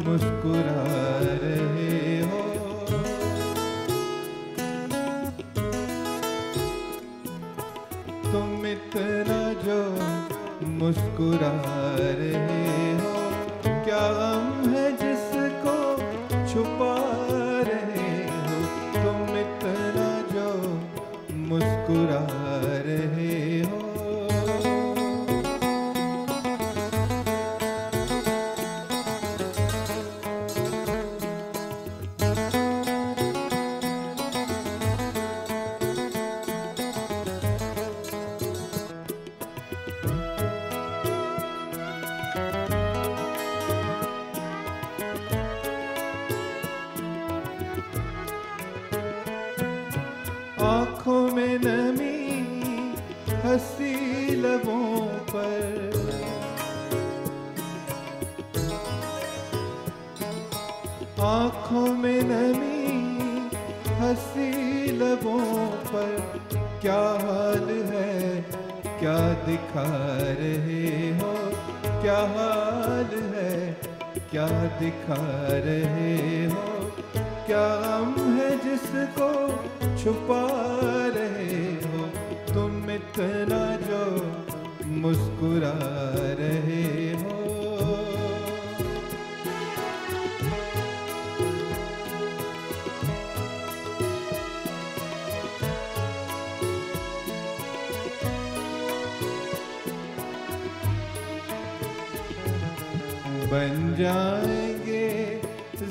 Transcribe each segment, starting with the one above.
मुस्कुरा रहे हो। तुम इतना जो मुस्कुरा रहे हो, क्या गम है जिसको छुपा रहे हो। तुम इतना जो मुस्कुरा रहे हो। आँखों में नमी, हंसी लबों पर, आँखों में नमी, हंसी लबों पर। क्या हाल है, क्या दिखा रहे हो। क्या हाल है, क्या दिखा रहे हो। क्या गम है जिसको छुपा रहे हो। तुम इतना जो मुस्कुरा रहे हो। बन जाएंगे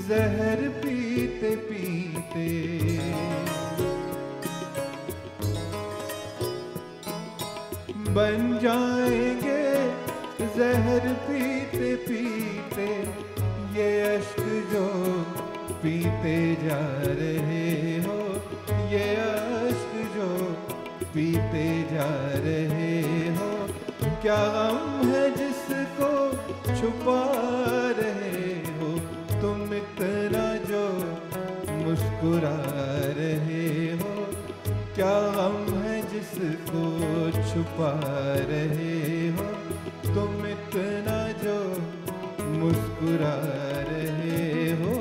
जहर पीते पीते, बन जाएंगे जहर पीते पीते। ये अश्क जो पीते जा रहे हो, ये अश्क जो पीते जा रहे हो। क्या गम है जिसको छुपा रहे हो। तुम इतना जो मुस्कुरा रहे हो। क्या गम है जिसको छुपा रहे हो। तुम इतना जो मुस्कुरा रहे हो।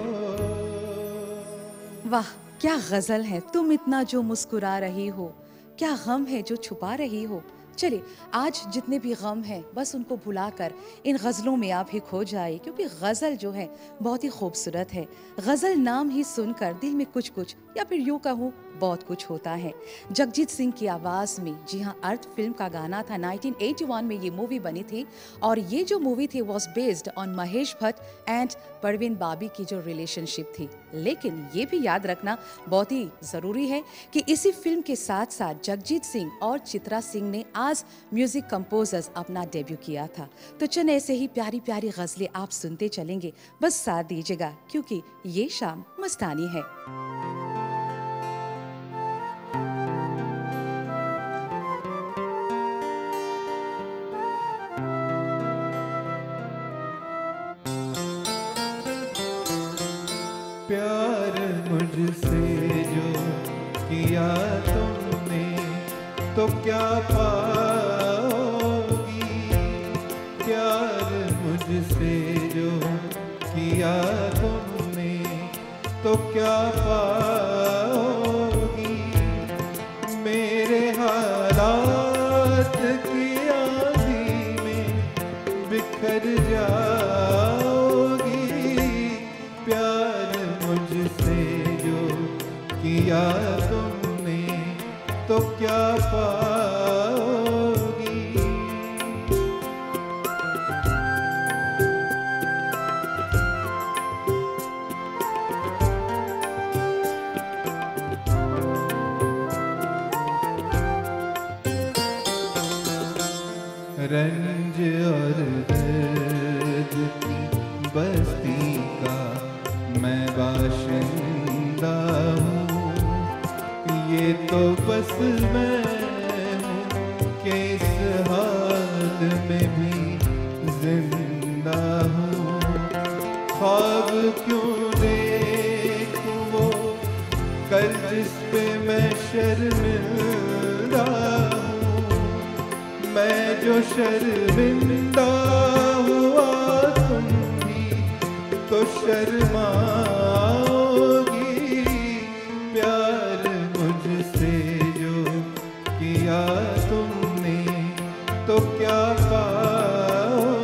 वाह, क्या गजल है। तुम इतना जो मुस्कुरा रही हो, क्या गम है जो छुपा रही हो। चलिए, आज जितने भी गम हैं बस उनको भुलाकर इन गज़लों में आप ही खो जाए, क्योंकि गज़ल जो है बहुत ही खूबसूरत है। गज़ल नाम ही सुनकर दिल में कुछ कुछ, या फिर यूँ कहूँ बहुत कुछ होता है। जगजीत सिंह की आवाज़ में, जी हाँ, अर्थ फिल्म का गाना था। 1981 में ये मूवी बनी थी और ये जो मूवी थी was based on Mahesh Bhatt and Parveen Babi की जो रिलेशनशिप थी। लेकिन ये भी याद रखना बहुत ही ज़रूरी है कि इसी फिल्म के साथ साथ जगजीत सिंह और चित्रा सिंह ने आज म्यूजिक कंपोजर्स अपना डेब्यू किया था। तो चल ऐसे ही प्यारी प्यारी गज़लें आप सुनते चलेंगे, बस साथ दीजिएगा क्योंकि ये शाम मस्तानी है। प्यार मुझसे जो किया तुमने तो क्या पाओगी। प्यार मुझसे जो किया तुमने तो क्या पाओगी। मेरे हालात की आंधी में बिखर जाओगी। प्यार मुझसे जो किया तुमने तो क्या पाओगी। रंज और दर्द की बस्ती का मैं बाशिंदा हूँ। ये तो बस मैं हूँ कि इस हाल में भी जिंदा हूँ। ख्वाब क्यों देखूँ वो कल जिस पे मैं शर्मिंदा हूँ। मैं जो शर्मिंदा हुआ तुम भी तो तो शर्माओगी, प्यार मुझसे जो किया तुमने तो क्या पाओगी।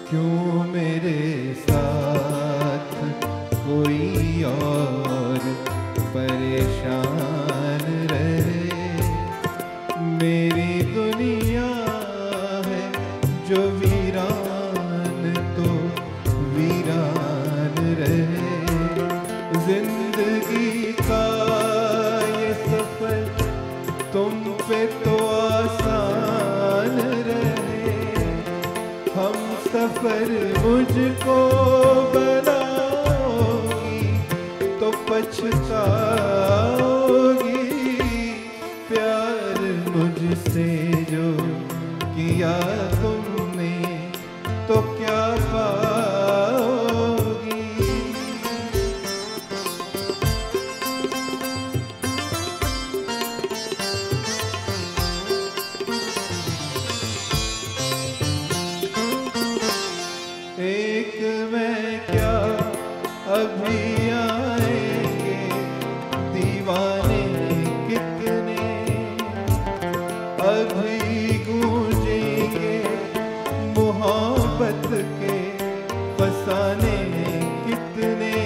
क्यों मेरे साथ कोई और परेशान रहे, मेरी दुनिया है जो वीरान तो वीरान रहे। जिंदगी का ये सफर तुम पे तो आसान रहे, हम सफर मुझको बनाओगी तो पछताओगी, प्यार मुझसे जो किया तुमने तो क्या पाओगी। एक मैं क्या अभी आएंगे दीवाने कितने, अभी गूंजेंगे मोहब्बत के फसाने कितने।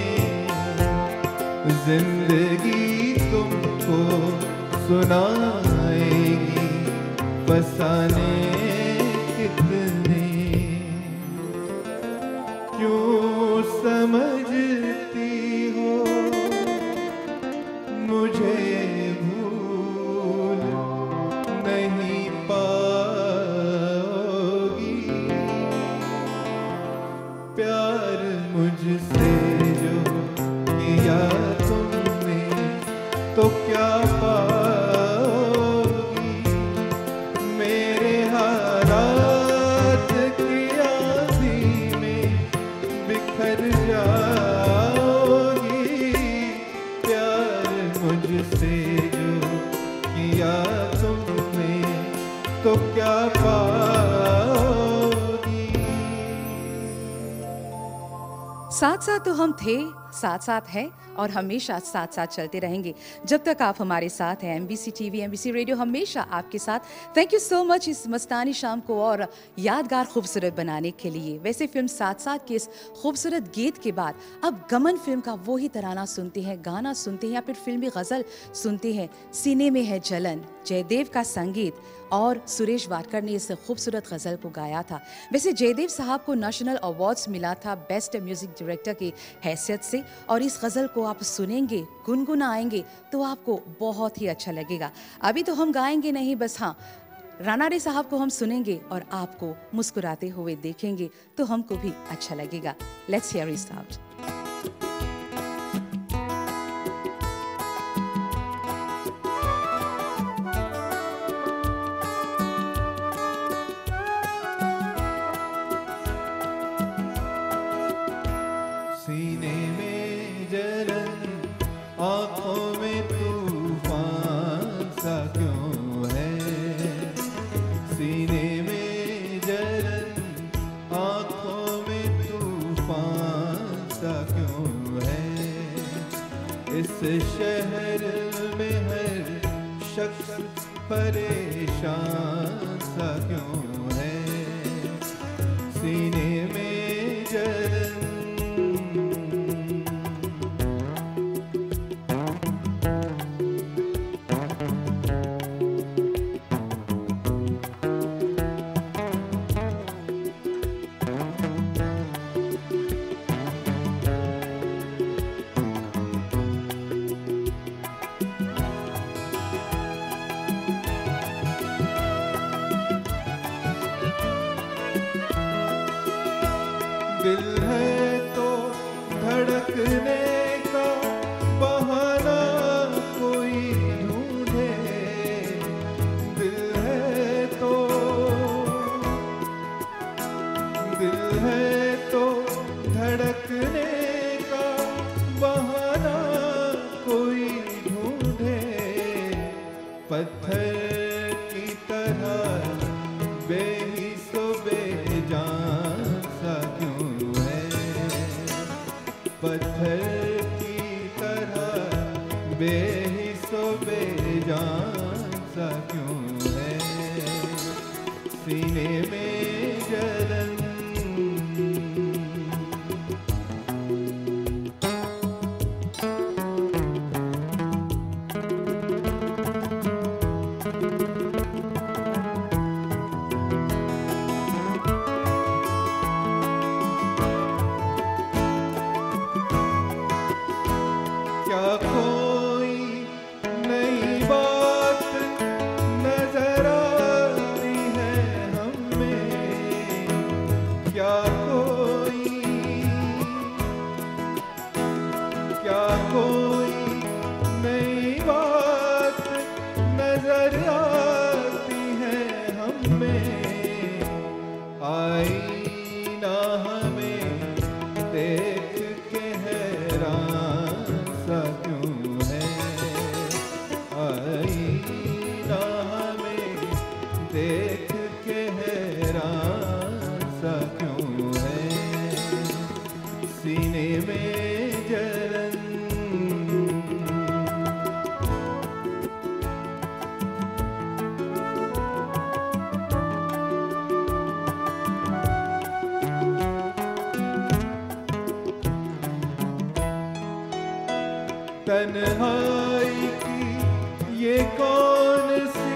जिंदगी तुमको सुनाएगी फसाने कितने। क्यों समझती हो मुझे भूल नहीं पाओगी, प्यार मुझसे जो किया तुमने तो क्या पाओगी। मेरे हालात की आंधी में बिखर जाओगी, प्यार मुझसे जो किया तुमने तो क्या पाओगी। साथ साथ तो हम थे, साथ साथ है और हमेशा साथ साथ चलते रहेंगे जब तक आप हमारे साथ हैं। MBC TV, MBC रेडियो हमेशा आपके साथ। थैंक यू सो मच इस मस्तानी शाम को और यादगार खूबसूरत बनाने के लिए। वैसे फिल्म साथ साथ के इस खूबसूरत गीत के बाद अब गमन फिल्म का वही तराना सुनते हैं, गाना सुनते हैं या फिर फिल्मी गज़ल सुनते हैं। सीने में है जलन, जयदेव का संगीत और सुरेश वाडकर ने इस खूबसूरत गज़ल को गाया था। वैसे जयदेव साहब को नेशनल अवार्ड्स मिला था बेस्ट म्यूजिक डायरेक्टर की हैसियत से, और इस गज़ल को आप सुनेंगे, गुनगुनाएंगे तो आपको बहुत ही अच्छा लगेगा। अभी तो हम गाएंगे नहीं, बस हाँ राणा रे साहब को हम सुनेंगे और आपको मुस्कुराते हुए देखेंगे तो हमको भी अच्छा लगेगा। Let's hear it out. सीने में जलन, आँखों में तूफान सा क्यों है। सीने में जलन, आँखों में तूफान सा क्यों है। इस शहर में हर शख्स परेशान सा क्यों है। सीने में जलन, दिल है तो धड़कने का बहाना कोई ढूंढे। दिल है तो पत्थर की तरह बेहिस्सो बेजान सा क्यों है सीने में जलन। क्या कोई नई बात नजर आती है हमें? क्या कोई नई बात नजर आती है हमें? आईना हमें देख के हैरान सा क्यों है? आईना हमें देख के हैरान सा क्यों है सीने में जलन। तन्हाई की ये कौन सी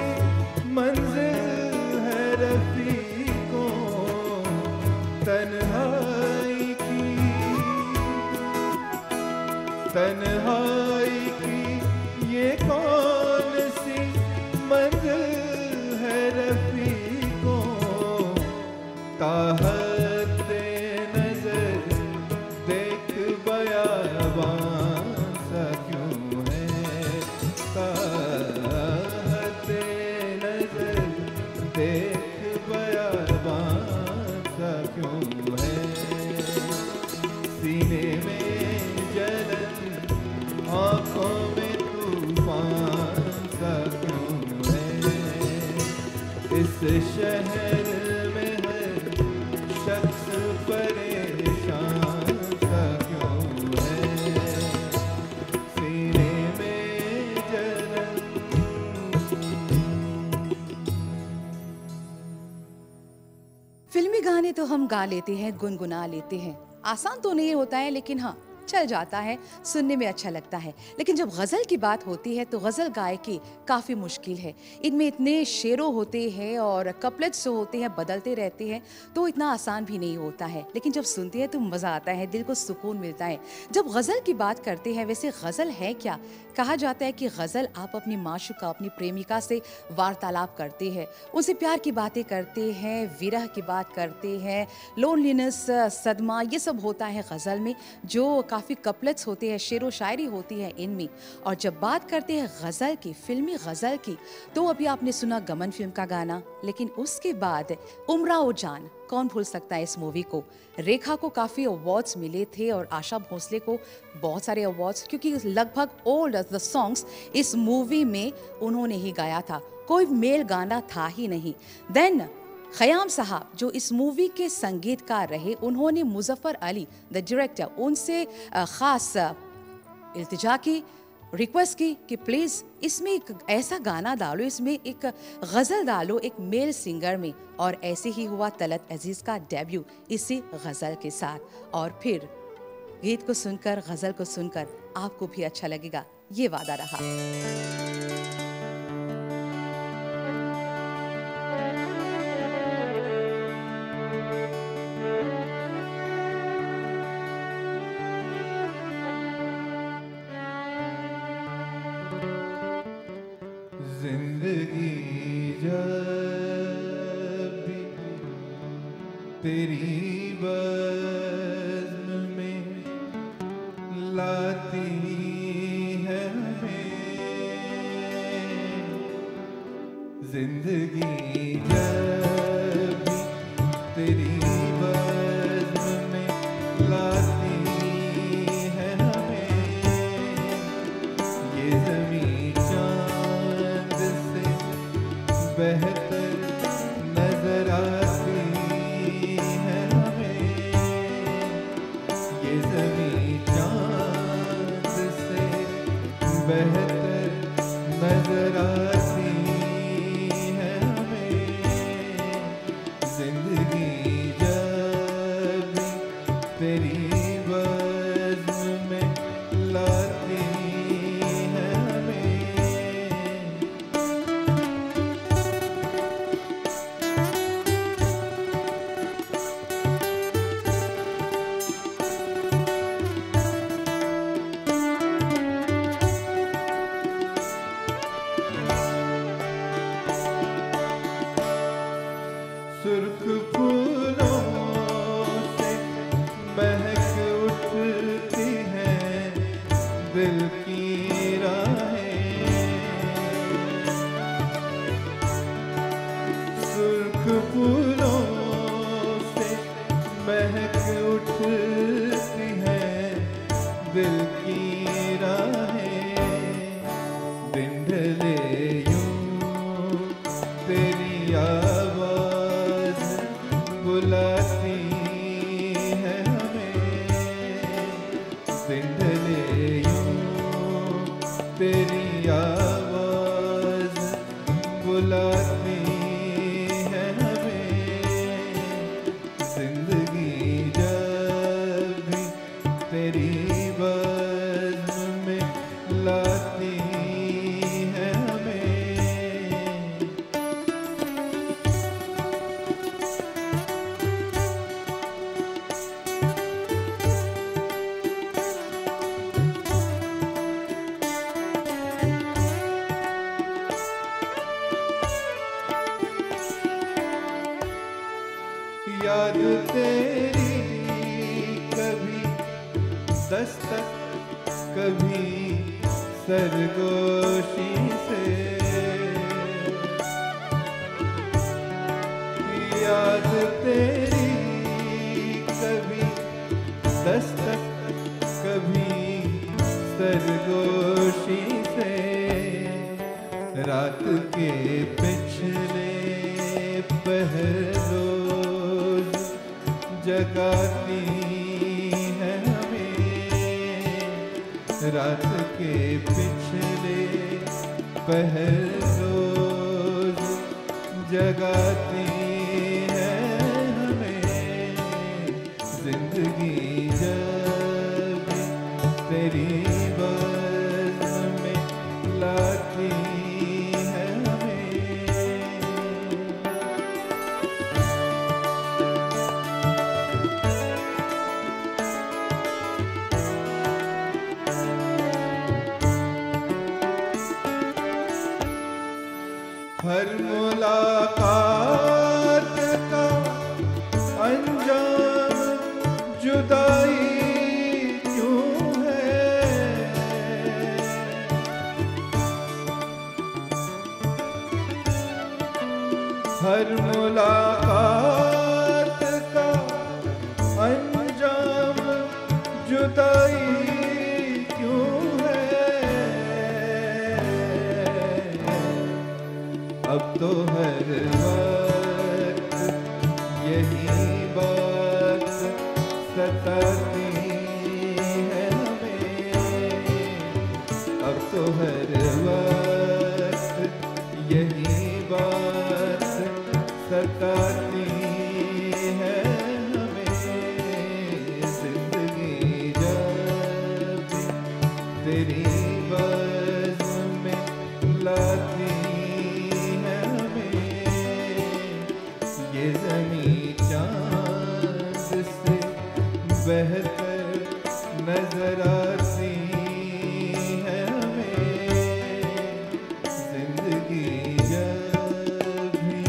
मंजिल है रफीकों? तन्हाई की ये कौन सी मंजिल है रफीकों? ताहत नजर देख बयाबान सा क्यों है? ताहत नजर देख बयाबान सा क्यों है सीने में जलन, आँखों में तूफान सा क्यों है? इस शहर में हर शख्स परेशान सा क्यों है सीने में जलन। फिल्मी गाने तो हम गा लेते हैं, गुनगुना लेते हैं। आसान तो नहीं होता है, लेकिन हाँ चल जाता है, सुनने में अच्छा लगता है। लेकिन जब गज़ल की बात होती है तो गज़ल गायकी काफ़ी मुश्किल है। इनमें इतने शेरों होते हैं और कपलेट्स जो होते हैं बदलते रहते हैं, तो इतना आसान भी नहीं होता है। लेकिन जब सुनते हैं तो मज़ा आता है, दिल को सुकून मिलता है। जब गज़ल की बात करते हैं, वैसे गज़ल है क्या? कहा जाता है कि गज़ल आप अपनी माशूका, अपनी प्रेमिका से वार्तालाप करते हैं, उनसे प्यार की बातें करते हैं, विरह की बात करते हैं, लोनलीनेस, सदमा, ये सब होता है गज़ल में, जो काफ़ी कपलेट्स होते हैं, शेरो शायरी होती है इनमें। और जब बात करते हैं गज़ल की, फिल्मी गज़ल की, तो अभी आपने सुना गमन फिल्म का गाना, लेकिन उसके बाद उमराओ जान, कौन भूल सकता है इस मूवी को। रेखा को काफ़ी अवार्ड्स मिले थे और आशा भोसले को बहुत सारे अवार्ड्स, क्योंकि लगभग ऑल द सॉन्ग्स इस मूवी में उन्होंने ही गाया था, कोई मेल गाना था ही नहीं। देन ख़याम साहब जो इस मूवी के संगीतकार रहे, उन्होंने मुज़फ़्फ़र अली द डायरेक्टर, उनसे ख़ास इल्तिजा की, रिक्वेस्ट की कि प्लीज़ इसमें एक ऐसा गाना डालो, इसमें एक गज़ल डालो एक मेल सिंगर में। और ऐसे ही हुआ तलत अजीज़ का डेब्यू इसी गज़ल के साथ। और फिर गीत को सुनकर, गज़ल को सुनकर आपको भी अच्छा लगेगा, ये वादा रहा। जिंदगी जब भी तेरी बज़्म में लाती है हमें, जिंदगी जब भी तेरी बज़्म में लाती है हमें, ये ज़मीं चाँद से बेहतर नजर आती है हमें, ये ज़मीं तेरी बज़्म में लाती है हमें। सुर्ख फूलों से महक उठती हैं दिल की राहें। सुर्ख फूलों से महक उठती हैं दिल की राहें। दिन ढले यूं तेरी आवाज़ बुलाती है हमें। दिन ढले यूं तेरी आवाज़ बुलाती है हमें। जिंदगी जब भी तेरी बज़्म में लाती है हमें। याद तेरी कभी दस्तक कभी सरगोशी से। याद तेरी कभी दस्तक कभी सरगोशी से। रात के पिछले पहरों जगाती है हमें। रात के पिछले पहर रोज जगाती है हमें। जिंदगी जब तेरी बज़्म में लाती है हमें। हर मुलाकात का अंजाम जुदाई क्यों है। हर मुलाकात का अंजाम जुदाई क्यों है। अब तो हर वक्त यही बात सताती है हमें। अब तो हर वक्त यही बात सताती है हमें। जिंदगी जब तेरी बज़्म में लाती है हमें। ये ज़मीं चाँद से बेहतर नजर आती है हमें। जिंदगी जब भी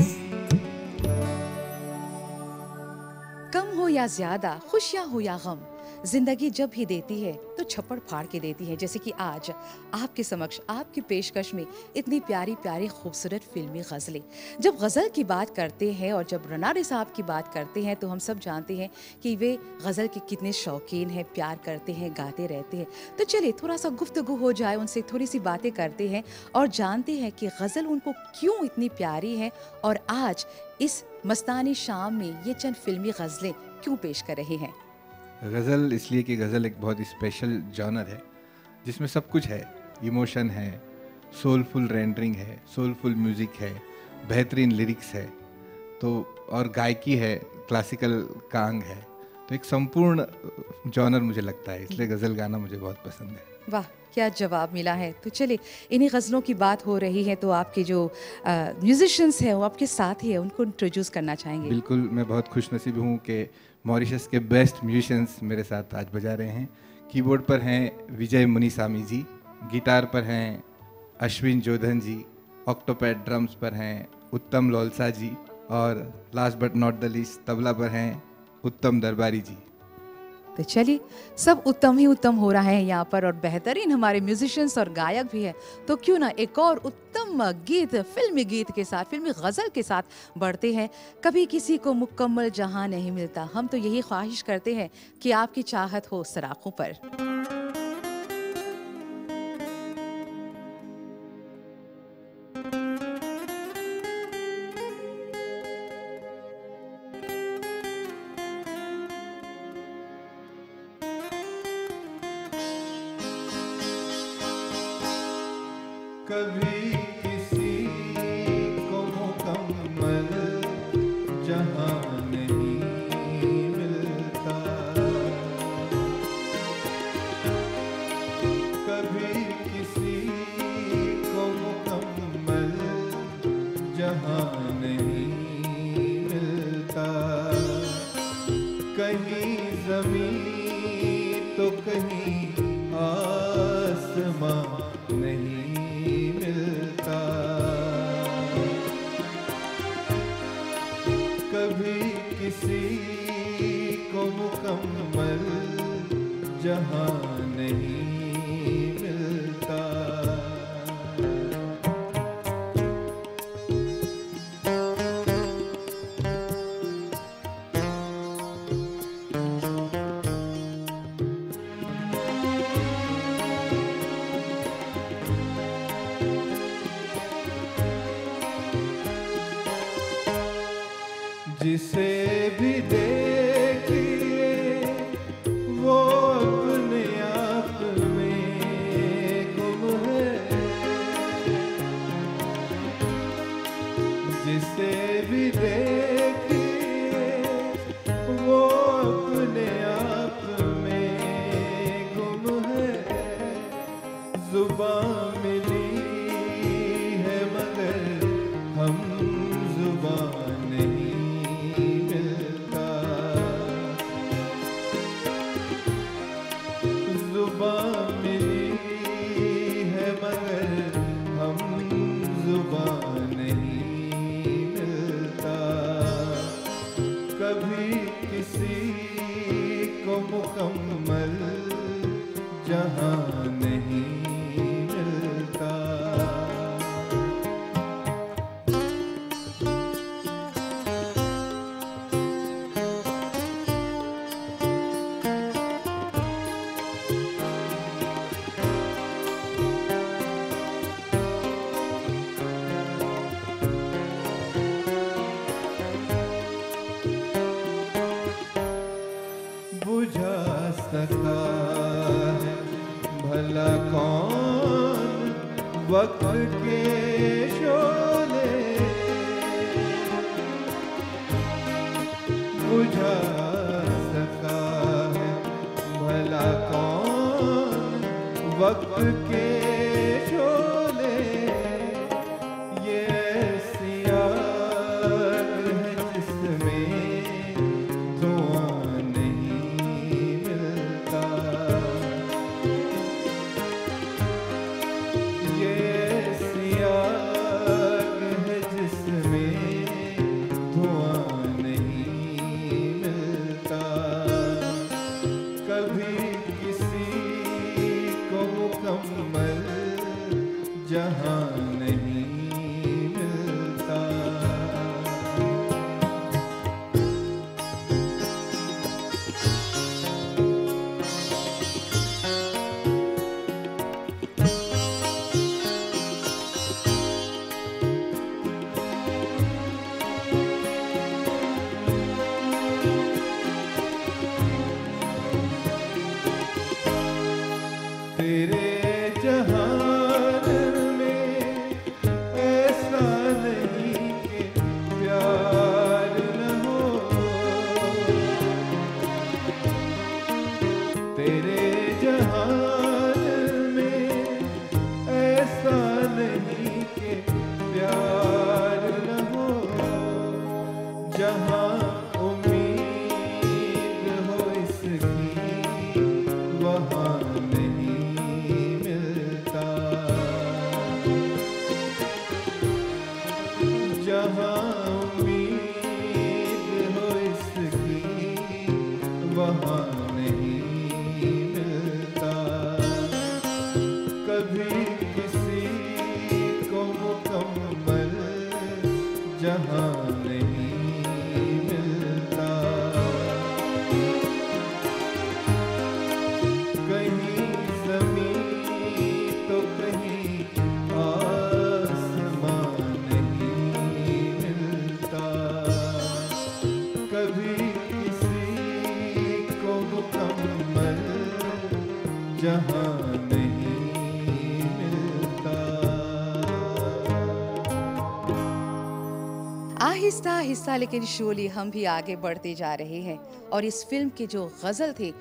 कम हो या ज्यादा, खुशियां हो या गम, जिंदगी जब भी देती है तो छप्पड़ फाड़ के देती है। जैसे कि आज आपके समक्ष आपकी पेशकश में इतनी प्यारी प्यारी खूबसूरत फिल्मी गज़लें। जब गज़ल की बात करते हैं और जब रनारे साहब की बात करते हैं तो हम सब जानते हैं कि वे गज़ल के कितने शौकीन हैं, प्यार करते हैं, गाते रहते हैं। तो चलिए थोड़ा सा गुफ्तगू हो जाए, उनसे थोड़ी सी बातें करते हैं और जानते हैं कि गज़ल उनको क्यों इतनी प्यारी है और आज इस मस्तानी शाम में ये चंद फिल्मी गज़लें क्यों पेश कर रहे हैं। गज़ल इसलिए कि गज़ल एक बहुत स्पेशल जॉनर है जिसमें सब कुछ है। इमोशन है, सोलफुल रेंडरिंग है, सोलफुल म्यूज़िक है, बेहतरीन लिरिक्स है, तो और गायकी है, क्लासिकल कांग है। तो एक संपूर्ण जॉनर मुझे लगता है, इसलिए गज़ल गाना मुझे बहुत पसंद है। वाह, क्या जवाब मिला है। तो चलिए, इन्हीं गज़लों की बात हो रही है तो आपके जो म्यूजिशियंस हैं वो आपके साथ ही है, उनको इंट्रोड्यूस करना चाहेंगे? बिल्कुल, मैं बहुत खुशनसीब हूँ कि मॉरिशस के बेस्ट म्यूजिशियंस मेरे साथ आज बजा रहे हैं। कीबोर्ड पर हैं विजय मुनिसामी जी, गिटार पर हैं अश्विन जोधन जी, ऑक्टोपैड ड्रम्स पर हैं उत्तम लोलसा जी, और last but not the least tabla पर हैं उत्तम दरबारी जी। तो चलिए, सब उत्तम ही उत्तम हो रहा है यहाँ पर और बेहतरीन हमारे म्यूजिशियंस और गायक भी है, तो क्यों ना एक और उत्तम गीत, फिल्मी गीत के साथ, फिल्मी गज़ल के साथ बढ़ते हैं। कभी किसी को मुकम्मल जहां नहीं मिलता, हम तो यही ख्वाहिश करते हैं कि आपकी चाहत हो सराखों पर। कभी किसी को मुकम्मल जहां नहीं मिलता, कभी किसी को मुकम्मल जहां नहीं मिलता, कहीं ज़मीन तो कहीं आसमां नहीं मिलता, कभी किसी को मुकम्मल जहां नहीं मिलता। जिसे भी देखिए वो अपने आप में गुम है, जिसे भी देखिए वो अपने आप में गुम है, जुबान मिली है मगर हम जुबान नहीं मिलता, जुबान मिली है मगर हम जुबान नहीं मिलता, कभी किसी को मुकम्मल जहां नहीं मिलता। बुझा सका है भला कौन वक्त के शोले, बुझा सका है भला कौन वक्त के शोले, ये ऐसी आग है जिसमें धुआं नहीं मिलता, ये ऐसी आग है जिसमें धुआं नहीं मिलता, कभी किसी को मुकम्मल तेरे जहान में ऐसा नहीं कि प्यार न हो, जहाँ उम्मीद हो इसकी वहाँ नहीं मिलता, जहाँ उम्मीद हो इसकी वहाँ नहीं मिलता। कभी किसी को मुकम्मल जहाँ नहीं मिलता, कहीं ज़मीन तो कहीं आसमान नहीं मिलता, कभी किसी को मुकम्मल जहाँ नहीं मिलता। आहिस्ता आहिस्ता लेकिन शोली हम भी आगे बढ़ते जा रहे हैं और इस फिल्म के जो गजल थे,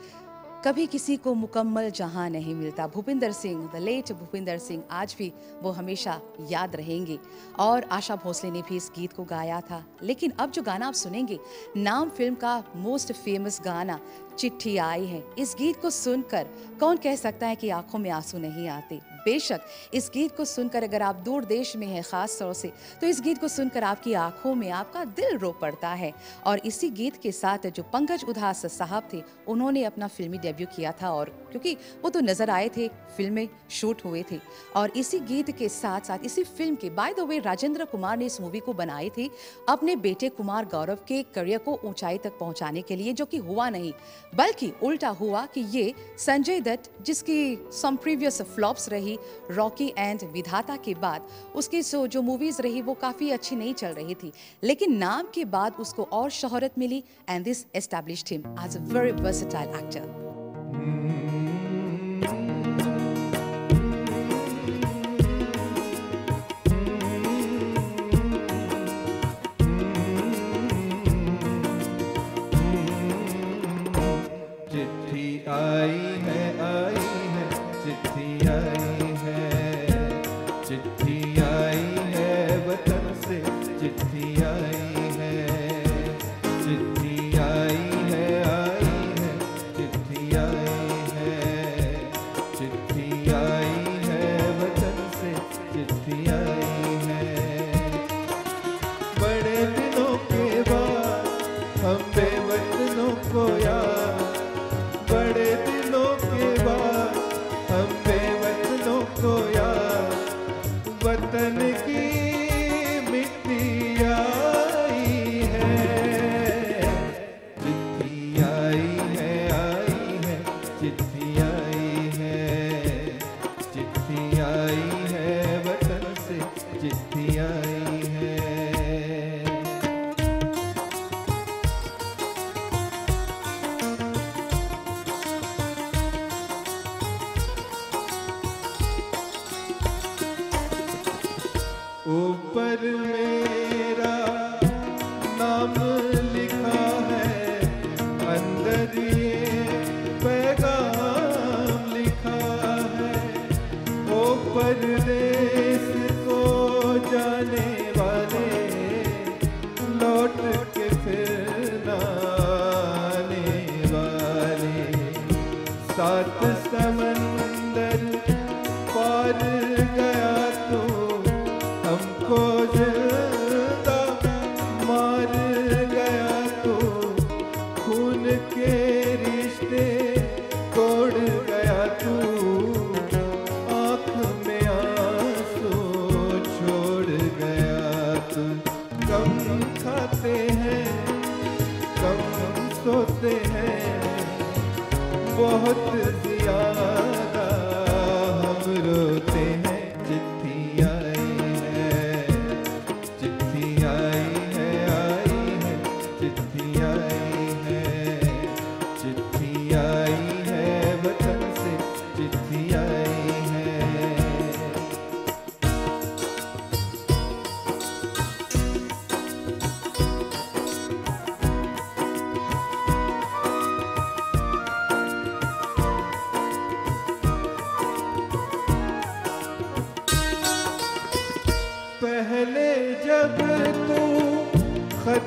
कभी किसी को मुकम्मल जहां नहीं मिलता, भूपिंदर सिंह, द लेट भूपिंदर सिंह, आज भी वो हमेशा याद रहेंगे। और आशा भोसले ने भी इस गीत को गाया था। लेकिन अब जो गाना आप सुनेंगे, नाम फिल्म का मोस्ट फेमस गाना चिट्ठी आई है। इस गीत को सुनकर कौन कह सकता है कि आंखों में आंसू नहीं आते। बेशक इस गीत को सुनकर अगर आप दूर देश में हैं खास तौर से, तो इस गीत को सुनकर आपकी आंखों में आपका दिल रो पड़ता है। और इसी गीत के साथ जो पंकज उधास साहब थे, उन्होंने अपना फिल्मी डेब्यू किया था, और क्योंकि वो तो नजर आए थे, फिल्में शूट हुए थे। और इसी गीत के साथ साथ इसी फिल्म के by the way Rajendra Kumar ने इस मूवी को बनाई थी अपने बेटे कुमार गौरव के करियर को ऊंचाई तक पहुंचाने के लिए, जो कि हुआ नहीं, बल्कि उल्टा हुआ कि ये संजय दत्त, जिसकी सम प्रीवियस फ्लॉप्स रही रॉकी एंड विधाता के बाद, उसकी जो मूवीज रही वो काफी अच्छी नहीं चल रही थी, लेकिन नाम के बाद उसको और शोहरत मिली and this established him as a very versatile actor. चिट्ठी आई है, चिट्ठी आई है, चिट्ठी आई है वतन से, चिट्ठी आई है, चिट्ठी आई है, चिट्ठी आई है, चिट्ठी आई है वतन से, चिट्ठी आई है। बड़े दिनों के बाद हम बेवतनों को याद, बड़े दिनों के बाद हम बेवतनों को याद, वतन की मिट्टी आई है। चिट्ठी आई है, चिट्ठी आई है, चिट्ठी आई है वतन से, चिट्ठी आई है। ऊपर मेरा नाम लिखा है, अंदर ये पैगाम लिखा है। ओ परदेस को जाने वाले, लौट के फिर ना आने वाले, सात समंदर पार गया तू, हमको जिंदा मार गया तू, खून के रिश्ते तोड़ गया तू, आँख में आंसू छोड़ गया तू। कम खाते हैं, कम सोते हैं, बहुत ज्यादा हम रोते हैं। चिट्ठी आई है, चिट्ठी आई है, चिट्ठी आई है, चिट्ठी आई है वतन से, चिट्ठी आई है।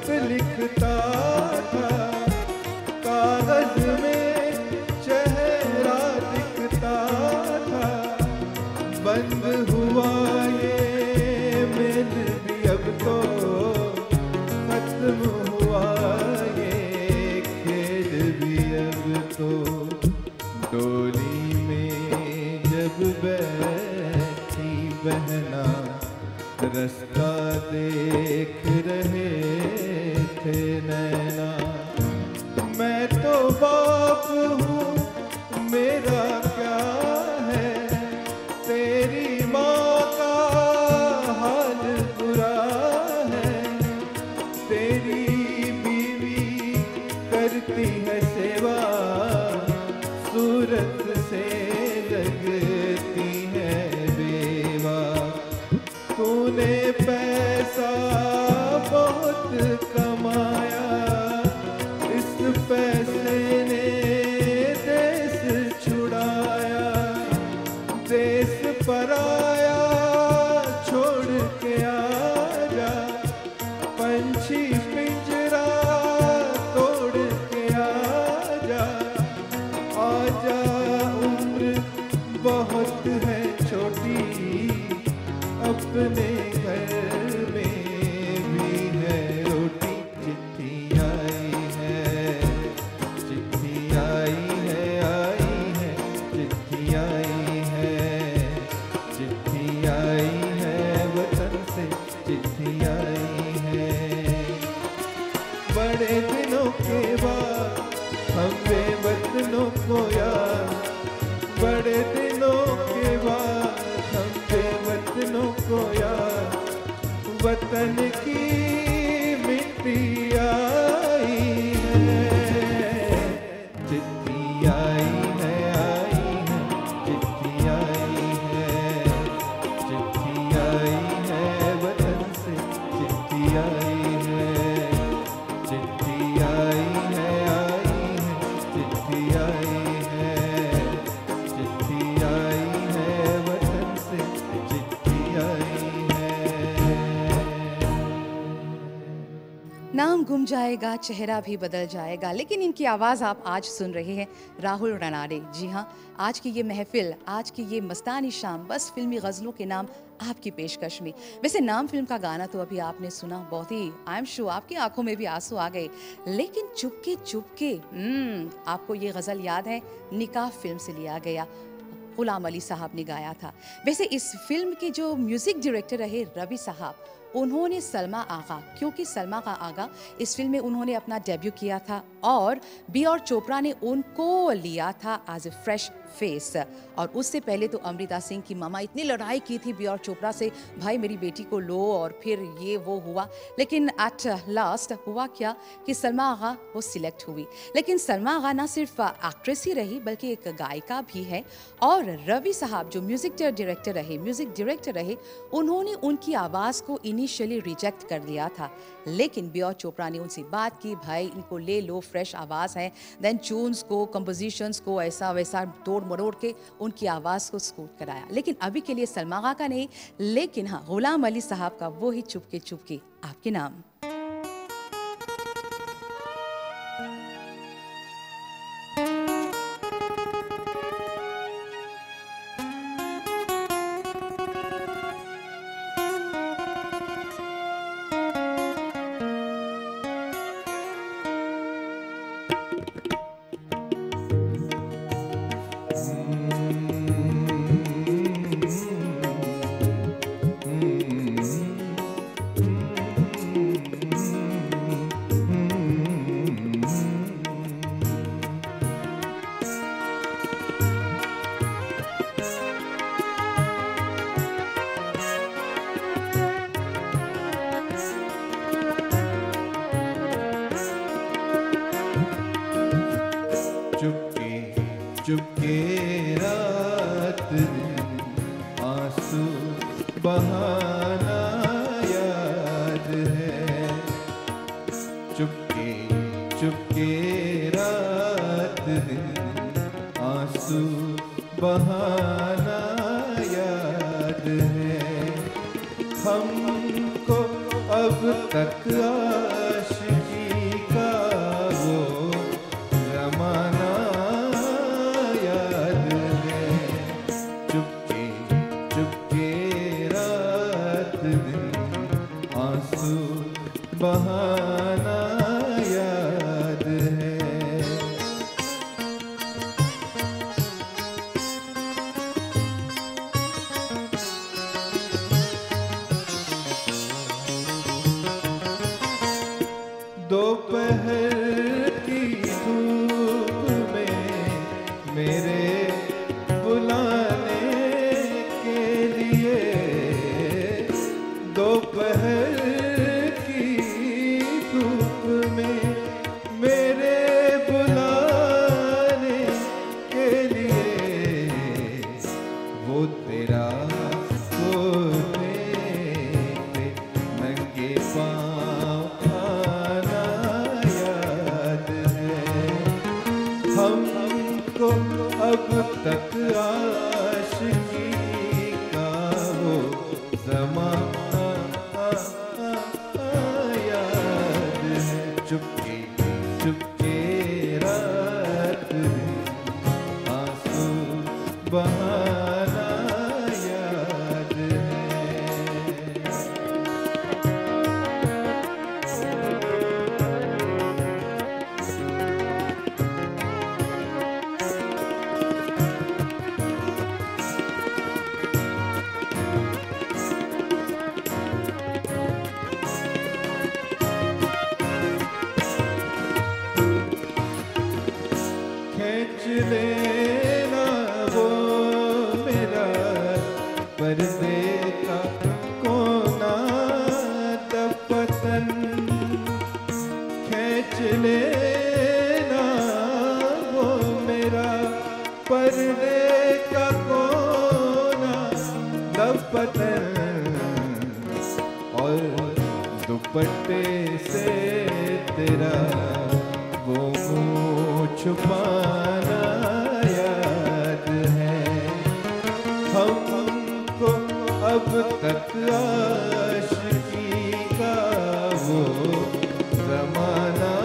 खत लिखता था, कागज में चेहरा दिखता था। बंद हुआ ये मेल भी अब तो, खत्म हुआ ये खेल भी अब तो। डोली में जब बैठी बहना, रास्ता देख रहे थे नैना। मैं तो बाप हूँ, मेरा क्या है, तेरी माँ का हाल बुरा है। तेरी बीवी करती है सेवा, सूरत से लगती है बेवा। तूने पैसा बहुत कमाया, इस पैसे ने देश छुड़ाया। देश पराया छोड़ के आजा, पंछी पिंजरा तोड़ के आजा। आजा उम्र बहुत है छोटी, अपने घर में भी है रोटी। चिट्ठी आई है, चिट्ठी आई है, आई है, चिट्ठी आई है, चिट्ठी आई है वतन से, चिट्ठी आई है। बड़े दिनों के बाद हम बेवतनों को याद, बड़े दिनों के बाद हम बेवतनों को याद। वतन की मिट्टी आई है, चिट्ठी आई है, आई है, चिट्ठी आई है, चिट्ठी आई है वतन से, चिट्ठी आई है, चिट्ठी आई है, आई है, चिट्ठी आई है, चिट्ठी आई है वतन से, चिट्ठी आई है। नाम गुम जाएगा, चेहरा भी बदल जाएगा, लेकिन इनकी आवाज़ आप आज सुन रहे हैं राहुल रनाडे। जी हाँ, आज की ये महफिल, आज की ये मस्तानी शाम बस फिल्मी गज़लों के नाम आपकी पेशकश में। वैसे नाम फिल्म का गाना तो अभी आपने सुना, बहुत ही आई एम श्योर आपकी आंखों में भी आंसू आ गए। लेकिन चुपके चुपके आपको ये गज़ल याद है, निकाह फिल्म से लिया गया, गुलाम अली साहब ने गाया था। वैसे इस फिल्म के जो म्यूज़िक डायरेक्टर रहे रवि साहब, उन्होंने सलमा आगा, क्योंकि सलमा का आगा इस फिल्म में उन्होंने अपना डेब्यू किया था और बी आर चोपड़ा ने उनको लिया था एज ए फ्रेश फेस। और उससे पहले तो अमृता सिंह की मामा इतनी लड़ाई की थी बी आर चोपड़ा से, भाई मेरी बेटी को लो, और फिर ये वो हुआ। लेकिन एट लास्ट हुआ क्या कि सलमा आगा वो सिलेक्ट हुई। लेकिन सलमा आगा ना सिर्फ एक्ट्रेस ही रही बल्कि एक गायिका भी है। और रवि साहब जो म्यूज़िक डायरेक्टर रहे, उन्होंने उनकी आवाज़ को इनिशियली रिजेक्ट कर दिया था। लेकिन बी आर चोपड़ा ने उनसे बात की, भाई इनको ले लो, फ्रेश आवाज़ है। देन ट्यून्स को, कंपोजिशंस को ऐसा वैसा तोड़ मरोड़ के उनकी आवाज़ को स्कूट कराया। लेकिन अभी के लिए सलमा आगा का नहीं, लेकिन हाँ गुलाम अली साहब का वो ही चुपके चुपके आपके नाम। चुपके रात दिन आंसू बहाना याद है। चुपके चुपके रात दिन आंसू बहाना याद है। हमको अब तक आशिकी मेरे बुलाने के लिए दोपहर की धूप में मेरे बुलाने के लिए वो तेरा नंगे पाँव आना याद है। हमको अब तक आशिकी का वो ज़माना याद है। चुपके चुपके रात दिन आंसू बहाना याद है। खींच लेना वो मेरा पर्दे का कोना दपतन, खींच लेना वो मेरा पर्दे का कोना दपतन, और दुपट्टे से तेरा वो मुँह छुपाना याद है। हमको अब तक आशिकी का वो ज़माना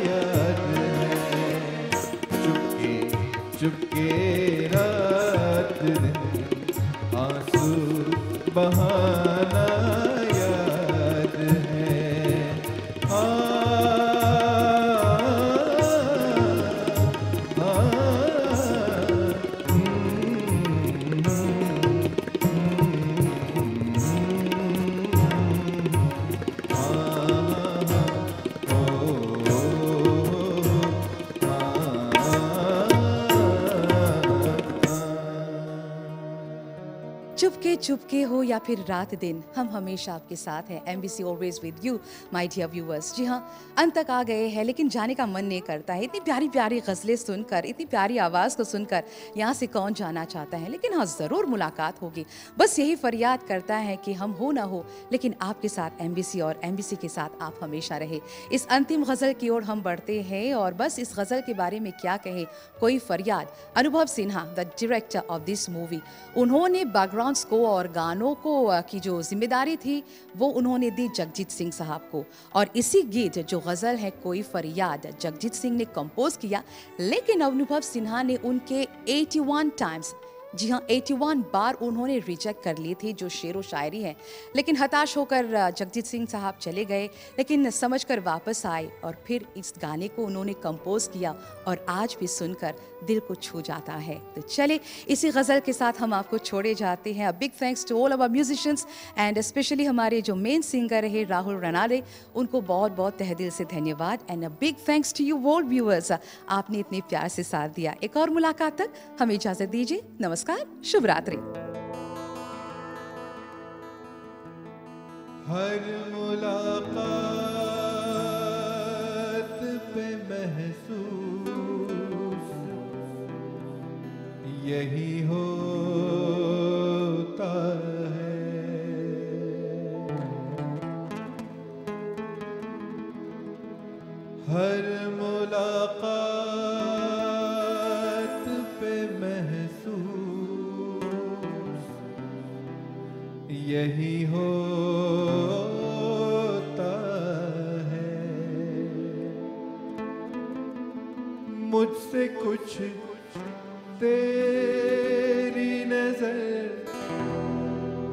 याद है। चुपके चुपके रात दिन आंसू बहाना याद है। चुपके चुपके हो या फिर रात दिन, हम हमेशा आपके साथ हैं। MBC always with you my dear viewers. जी हाँ, अंत तक आ गए हैं लेकिन जाने का मन नहीं करता है। इतनी प्यारी प्यारी गज़लें सुनकर, इतनी प्यारी आवाज़ को सुनकर यहाँ से कौन जाना चाहता है। लेकिन हाँ, ज़रूर मुलाकात होगी। बस यही फरियाद करता है कि हम हो ना हो लेकिन आपके साथ MBC और MBC के साथ आप हमेशा रहे। इस अंतिम गज़ल की ओर हम बढ़ते हैं और बस इस गज़ल के बारे में क्या कहे, कोई फरियाद। अनुभव Sinha the director of this movie, उन्होंने बैकग्राउंड को और गानों को की जो जिम्मेदारी थी वो उन्होंने दी जगजीत सिंह साहब को। और इसी गीत जो गज़ल है कोई फरियाद जगजीत सिंह ने कंपोज किया, लेकिन अनुभव सिन्हा ने उनके 81 टाइम्स, जी हाँ 81 बार उन्होंने रिजेक्ट कर ली थी जो शेर व शायरी है। लेकिन हताश होकर जगजीत सिंह साहब चले गए, लेकिन समझकर वापस आए और फिर इस गाने को उन्होंने कंपोज किया और आज भी सुनकर दिल को छू जाता है। तो चले इसी गज़ल के साथ हम आपको छोड़े जाते हैं। Big thanks to all our musicians and specially हमारे जो मेन सिंगर रहे राहुल रनारे, उनको बहुत बहुत तहे दिल से धन्यवाद। And a big thanks to you all viewers, आपने इतने प्यार से साथ दिया। एक और मुलाकात तक हमें इजाज़त दीजिए। नमस्कार, शुभ रात्रि। हर मुलाकात पे महसूस यही होता है। हर मुलाकात पे महसूस यही होता है। मुझसे कुछ तेरी नजर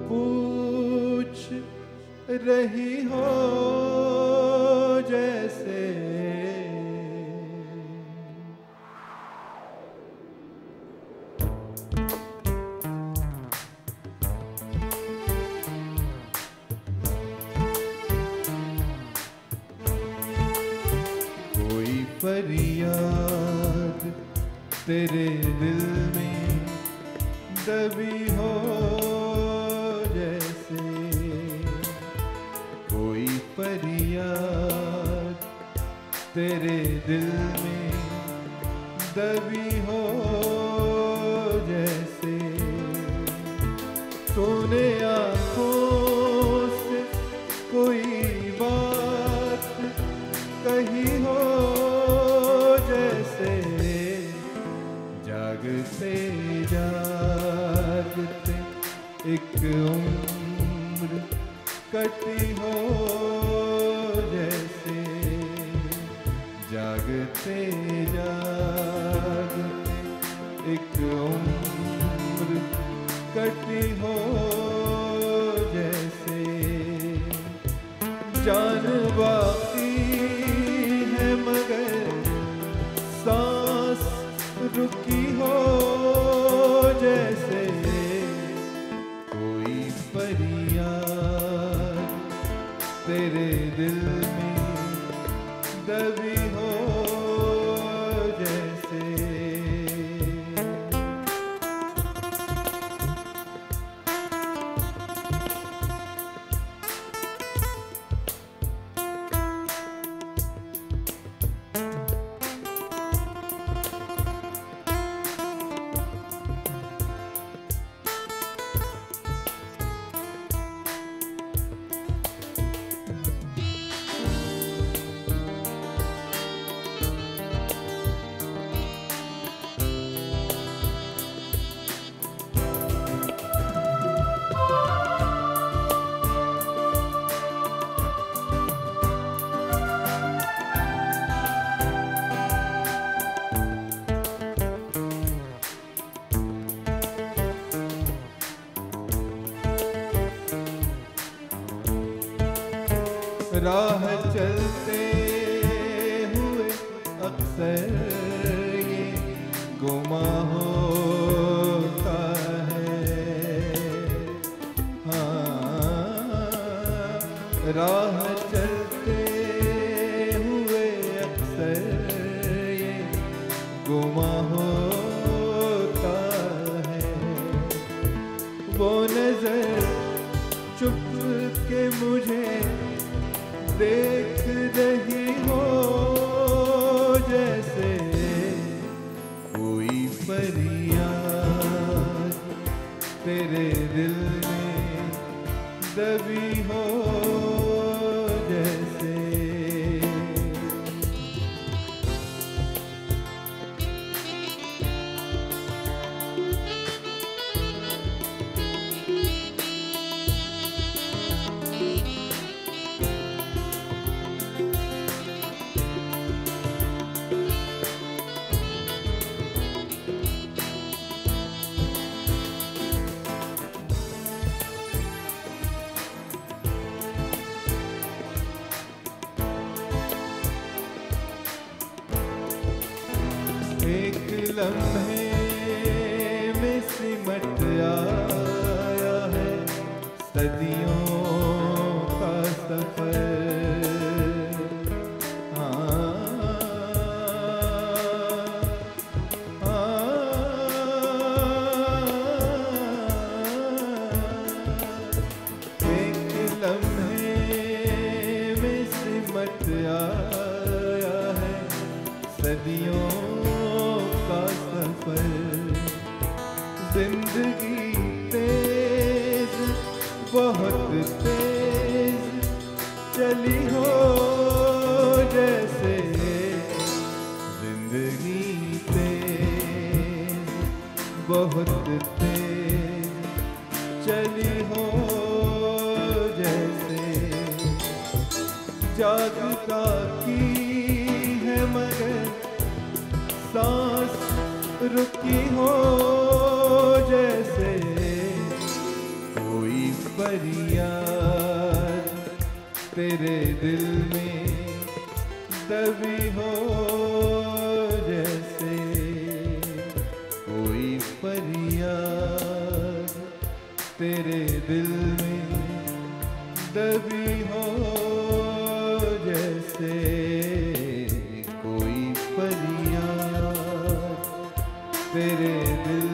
पूछ रही हो जैसे कोई फरियाद तेरे दिल में दबी हो जैसे कोई फरियाद तेरे दिल में दबी हो जैसे तूने आँखों से कोई बात कही हो जैसे जागते जागते एक उम्र कटी हो जैसे जागते जागते एक उम्र कटी हो जैसे जान बाकी है मगर सांस रुकी हो जैसे कोई फरियाद तेरे दिल में दबी हो जैसे राह चलते हुए अक्सर ये गुमा होता है हाँ राह चलते हुए अक्सर ये गुमा होता है वो नजर चुप के मुझे देख रही हो जैसे कोई फरियाद तेरे दिल में दबी हो जैसे एक लम्हे में सिमट आया है सदियों का सफर एक लम्हे में सिमट आया है सदियों का सफर जिंदगी तेज बहुत तेज चली हो जैसे जिंदगी तेज बहुत तेज चली हो जैसे जागता की है मगर सांस रुकी हो जैसे कोई फरियाद तेरे दिल में दबी हो जैसे कोई फरियाद तेरे दिल में दबी हो जैसे कोई फरियाद तेरे दिल